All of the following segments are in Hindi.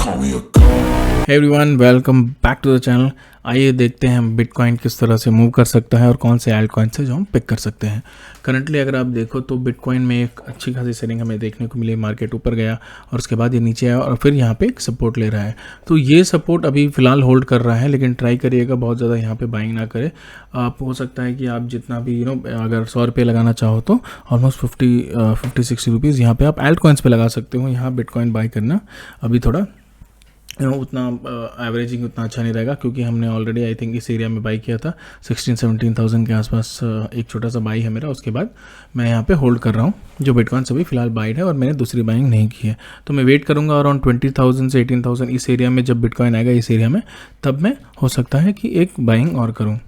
Hey everyone, welcome back to the channel. आइए देखते हैं हम बिटकॉइन किस तरह से मूव कर सकता है और कौन से एल्ट कॉइन से जो हम पिक कर सकते हैं। करंटली अगर आप देखो तो बिटकॉइन में एक अच्छी खासी सेलिंग हमें देखने को मिली। मार्केट ऊपर गया और उसके बाद ये नीचे आया और फिर यहाँ पे एक सपोर्ट ले रहा है। तो ये सपोर्ट अभी फ़िलहाल होल्ड कर रहा है, लेकिन ट्राई करिएगा बहुत ज़्यादा यहाँ पे बाइंग ना करे। आप हो सकता है कि आप जितना भी अगर 100 रुपये लगाना चाहो तो ऑलमोस्ट 50-60 रुपीज़ यहाँ पे आप एल्ट कॉइन्स पे लगा सकते हो। यहाँ बिटकॉइन बाई करना अभी थोड़ा उतना एवरेजिंग उतना अच्छा नहीं रहेगा, क्योंकि हमने ऑलरेडी आई थिंक इस एरिया में बाई किया था 16-17,000 के आसपास। एक छोटा सा बाई है मेरा, उसके बाद मैं यहाँ पे होल्ड कर रहा हूँ। जो बिटकॉइन अभी फिलहाल बाइड है और मैंने दूसरी बाइंग नहीं की है, तो मैं वेट करूँगा अराउंड 20,000 से 18,000 इस एरिया में। जब बिटकॉइन आएगा इस एरिया में तब मैं हो सकता है कि एक बाइंग और करूँ।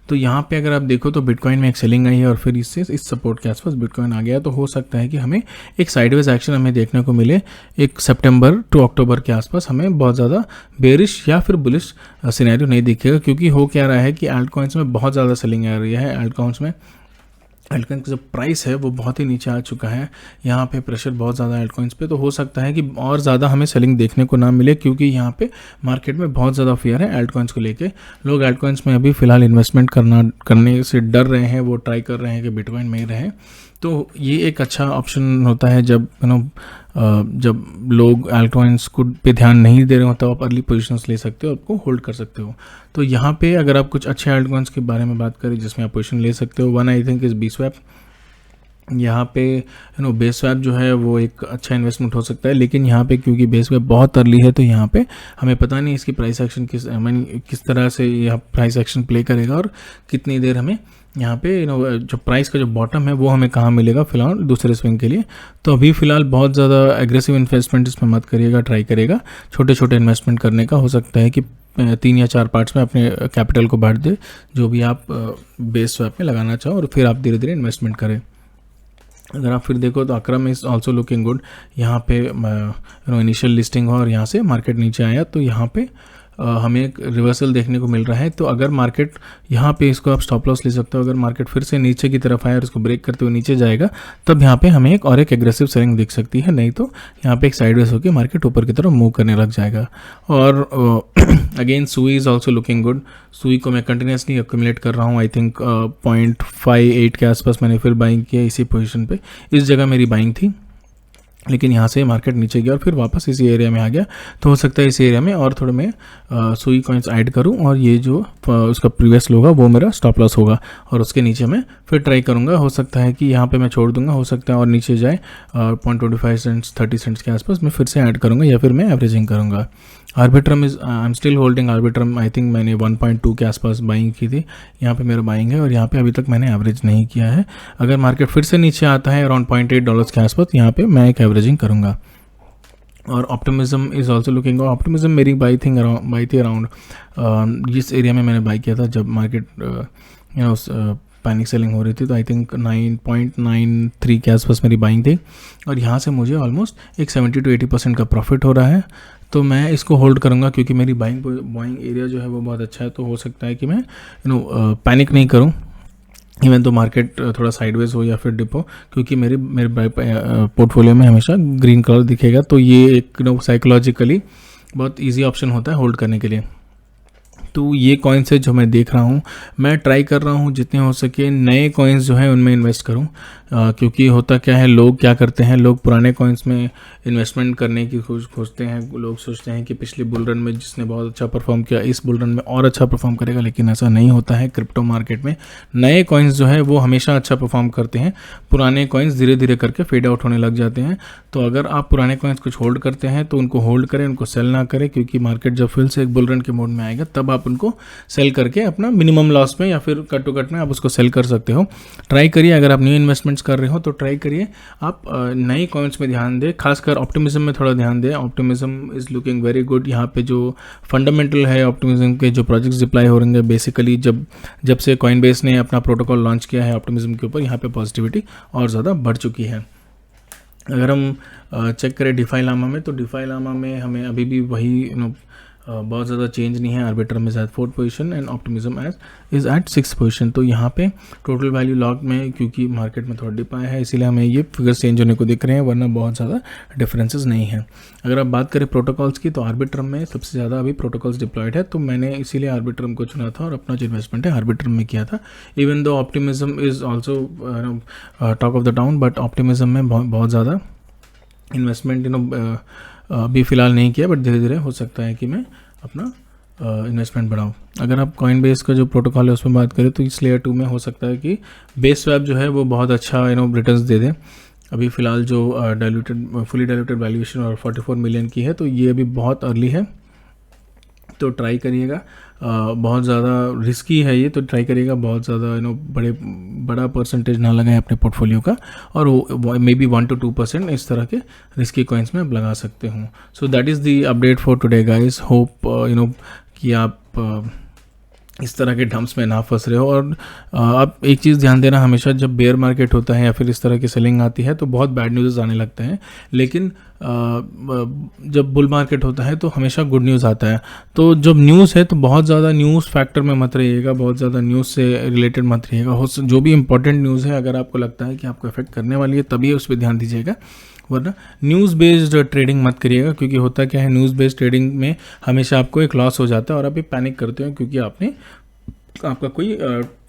तो यहाँ पे अगर आप देखो तो बिटकॉइन में एक सेलिंग आई है और फिर इससे इस सपोर्ट के आसपास बिटकॉइन आ गया। तो हो सकता है कि हमें एक साइडवेज एक्शन हमें देखने को मिले एक सितंबर टू अक्टूबर के आसपास। हमें बहुत ज़्यादा बेरिश या फिर बुलिश सिनेरियो नहीं दिखेगा, क्योंकि हो क्या रहा है कि एल्ट कॉइन्स में बहुत ज़्यादा सेलिंग आ रही है। एल्ट कॉइन्स में एल्टकॉइन का जो प्राइस है वो बहुत ही नीचे आ चुका है। यहाँ पे प्रेशर बहुत ज़्यादा एल्टकॉइन्स पे, तो हो सकता है कि और ज़्यादा हमें सेलिंग देखने को ना मिले, क्योंकि यहाँ पे मार्केट में बहुत ज़्यादा फियर है एल्टकॉइन्स को लेके। लोग एल्टकॉइन्स में अभी फ़िलहाल इन्वेस्टमेंट करने से डर रहे हैं, वो ट्राई कर रहे हैं कि बिटकॉइन में ही रहें। तो ये एक अच्छा ऑप्शन होता है जब जब लोग एल्टकॉइन्स को पे ध्यान नहीं दे रहे हो, तो आप अर्ली पोजीशंस ले सकते हो, आपको होल्ड कर सकते हो। तो यहाँ पे अगर आप कुछ अच्छे एल्टकॉइन्स के बारे में बात करें जिसमें आप पोजीशन ले सकते हो, वन आई थिंक इज़ बीस्वैप। यहाँ पे बेस्वैप जो है वो एक अच्छा इन्वेस्टमेंट हो सकता है, लेकिन यहाँ पे क्योंकि बेस्वैप बहुत अर्ली है तो यहाँ पे हमें पता नहीं इसकी प्राइस एक्शन किस तरह से यह प्राइस एक्शन प्ले करेगा और कितनी देर हमें यहाँ पे जो प्राइस का जो बॉटम है वो हमें कहाँ मिलेगा फिलहाल दूसरे स्विंग के लिए। तो अभी फ़िलहाल बहुत ज़्यादा एग्रेसिव इन्वेस्टमेंट इसमें मत करिएगा, ट्राई करेगा छोटे छोटे इन्वेस्टमेंट करने का। हो सकता है कि 3 या 4 पार्ट्स में अपने कैपिटल को बांट दे जो भी आप बेस्वैप में लगाना चाहो, और फिर आप धीरे धीरे इन्वेस्टमेंट करें। अगर आप फिर देखो तो अक्रम इज़ ऑल्सो लुकिंग गुड। यहाँ पे इनिशियल लिस्टिंग हो और यहाँ से मार्केट नीचे आया, तो यहाँ पे हमें एक रिवर्सल देखने को मिल रहा है। तो अगर मार्केट यहाँ पे इसको आप स्टॉप लॉस ले सकते हो। अगर मार्केट फिर से नीचे की तरफ आए और इसको ब्रेक करते हुए नीचे जाएगा तब यहाँ पे हमें एक एग्रेसिव सेलिंग दिख सकती है, नहीं तो यहाँ पे एक साइडवेज होकर मार्केट ऊपर की तरफ मूव करने लग जाएगा। और अगेन सुई इज़ ऑल्सो लुकिंग गुड। सुई को मैं कंटिन्यूसली अक्यूमुलेट कर रहा हूँ। आई थिंक 0.58 के आसपास मैंने फिर बाइंग किया इसी पोजीशन पे। इस जगह मेरी बाइंग थी, लेकिन यहाँ से मार्केट नीचे गया और फिर वापस इसी एरिया में आ गया। तो हो सकता है इस एरिया में और थोड़े मैं सुई कॉइन्स ऐड करूँ, और ये जो उसका प्रीवियस लो होगा वो मेरा स्टॉप लॉस होगा, और उसके नीचे मैं फिर ट्राई करूँगा। हो सकता है कि यहाँ पे मैं छोड़ दूंगा, हो सकता है और नीचे जाए 0.25 सेंट्स 30 सेंट्स के आसपास मैं फिर से ऐड करूँगा या फिर मैं एवरेजिंग करूँगा। Arbitrum is I am still holding Arbitrum. I think मैंने 1.2 के आसपास बाइंग की थी। यहाँ पे मेरा बाइंग है और यहाँ पे अभी तक मैंने एवरेज नहीं किया है। अगर मार्केट फिर से नीचे आता है अराउंड $0.8 के आसपास, यहाँ पे मैं एक एवरेजिंग करूँगा। और optimism is also looking. Optimism मेरी बाई थी अराउंड जिस एरिया में मैंने बाई किया था जब मार्केट पैनिक सेलिंग हो रही थी। तो आई थिंक 9.93 के आसपास मेरी बाइंग थी, और यहाँ से मुझे ऑलमोस्ट एक 70-80% का प्रॉफिट हो रहा है। तो मैं इसको होल्ड करूँगा, क्योंकि मेरी बाइंग एरिया जो है वो बहुत अच्छा है। तो हो सकता है कि मैं पैनिक नहीं करूँ इवन तो मार्केट थोड़ा साइडवेज हो या फिर डिप हो, क्योंकि मेरे पोर्टफोलियो में हमेशा ग्रीन कलर दिखेगा। तो ये एक साइकोलॉजिकली बहुत ईजी ऑप्शन होता है होल्ड करने के लिए। तो ये कॉइन्स है जो मैं देख रहा हूँ। मैं ट्राई कर रहा हूँ जितने हो सके नए कॉइन्स जो है उनमें इन्वेस्ट करूँ, क्योंकि होता क्या है, लोग क्या करते हैं, लोग पुराने कॉइन्स में इन्वेस्टमेंट करने की खोजते हैं। लोग सोचते हैं कि पिछले बुल रन में जिसने बहुत अच्छा परफॉर्म किया इस बुल रन में और अच्छा परफॉर्म करेगा, लेकिन ऐसा नहीं होता है। क्रिप्टो मार्केट में नए कॉइन्स जो है वो हमेशा अच्छा परफॉर्म करते हैं, पुराने कॉइन्स धीरे धीरे करके फेड आउट होने लग जाते हैं। तो अगर आप पुराने कॉइन्स कुछ होल्ड करते हैं तो उनको होल्ड करें, उनको सेल ना करें, क्योंकि मार्केट जब फिर से एक बुल रन के मोड में आएगा तब आप उनको सेल करके अपना मिनिमम लॉस में या फिर कट टू कट में आप उसको सेल कर सकते हो। ट्राई करिए, अगर आप न्यू इन्वेस्टमेंट्स कर रहे हो तो ट्राई करिए आप नई कॉइन्स में ध्यान दें, खासकर ऑप्टिमिज्म में थोड़ा ध्यान दें। Optimism is looking very good. यहाँ पे जो फंडामेंटल है ऑप्टिमिज्म के, जो प्रोजेक्ट्स डिप्लॉय हो रहे हैं बेसिकली जब से कॉइनबेस ने अपना प्रोटोकॉल लॉन्च किया है ऑप्टिमिज्म के ऊपर, यहाँ पे पॉजिटिविटी और ज़्यादा बढ़ चुकी है। अगर हम चेक करें डिफाई लामा में, तो डिफाई लामा में हमें अभी भी वही बहुत ज़्यादा चेंज नहीं है। Arbitrum is at 4th position and Optimism as is at 6th position. तो यहाँ पे टोटल वैल्यू लॉग में क्योंकि मार्केट में थोड़ा डिप आया है इसीलिए हमें ये फिगर्स चेंज होने को दिख रहे हैं, वरना बहुत ज़्यादा डिफरेंसेस नहीं है। अगर आप बात करें प्रोटोकॉल्स की तो आर्बिट्रम में सबसे ज़्यादा अभी प्रोटोकॉल्स डिप्लॉयड है, तो मैंने इसीलिए आर्बिट्रम को चुना था और अपना जो इन्वेस्टमेंट है आर्बिट्रम में किया था। Even though optimism is also talk of the town, but optimism में बहुत ज़्यादा इन्वेस्टमेंट अभी फ़िलहाल नहीं किया, बट धीरे धीरे हो सकता है कि मैं अपना इन्वेस्टमेंट बढ़ाऊँ। अगर आप कॉइनबेस का जो प्रोटोकॉल है उसमें बात करें तो इस लेयर 2 में हो सकता है कि बेस स्वैप जो है वो बहुत अच्छा रिटर्न्स दे दे। अभी फ़िलहाल जो फुली डाइल्यूटेड वैल्यूएशन और 44 मिलियन की है, तो ये अभी बहुत अर्ली है, तो ट्राई करिएगा। बहुत ज़्यादा रिस्की है ये, तो ट्राई करिएगा बहुत ज़्यादा बड़ा परसेंटेज ना लगाएं अपने पोर्टफोलियो का, और वो मे बी 1 to 2% इस तरह के रिस्की कॉइन्स में आप लगा सकते हो। सो that is the update for today guys. Hope कि आप इस तरह के डम्प्स में ना फंस रहे हो। और आप एक चीज़ ध्यान देना, हमेशा जब बेयर मार्केट होता है या फिर इस तरह की सेलिंग आती है तो बहुत बैड न्यूज़ आने लगते हैं, लेकिन जब बुल मार्केट होता है तो हमेशा गुड न्यूज़ आता है। तो जब न्यूज़ है तो बहुत ज़्यादा न्यूज़ फैक्टर में मत रहिएगा, बहुत ज़्यादा न्यूज़ से रिलेटेड मत रहिएगा। जो भी इंपॉर्टेंट न्यूज़ है अगर आपको लगता है कि आपको इफेक्ट करने वाली है तभी उस पर ध्यान दीजिएगा, वरना न्यूज़ बेस्ड ट्रेडिंग मत करिएगा। क्योंकि होता क्या है, न्यूज़ बेस्ड ट्रेडिंग में हमेशा आपको एक लॉस हो जाता है और आप ये पैनिक करते हो क्योंकि आपका कोई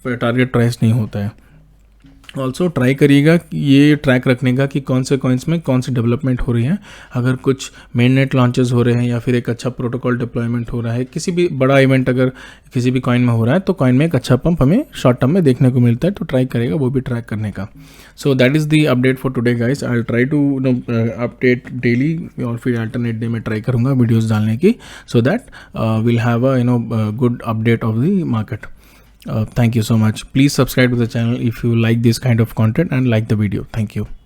टारगेट प्राइस नहीं होता है। ऑल्सो ट्राई करिएगा ये ट्रैक रखने का कि कौन से कॉइन्स में कौन सी डेवलपमेंट हो रही है। अगर कुछ मेन नेट लॉन्चेस हो रहे हैं या फिर एक अच्छा प्रोटोकॉल डिप्लॉयमेंट हो रहा है, किसी भी बड़ा इवेंट अगर किसी भी कॉइन में हो रहा है तो कॉइन में एक अच्छा पंप हमें शॉर्ट टर्म में देखने को मिलता है, तो ट्राई करेगा वो भी ट्रैक करने का। So that is the update for today guys. I will try to update daily और फिर अल्टरनेट डे में ट्राई करूँगा वीडियोज़ डालने की, so that will have a good update of the market. Thank you so much. Please subscribe to the channel if you like this kind of content and like the video. Thank you.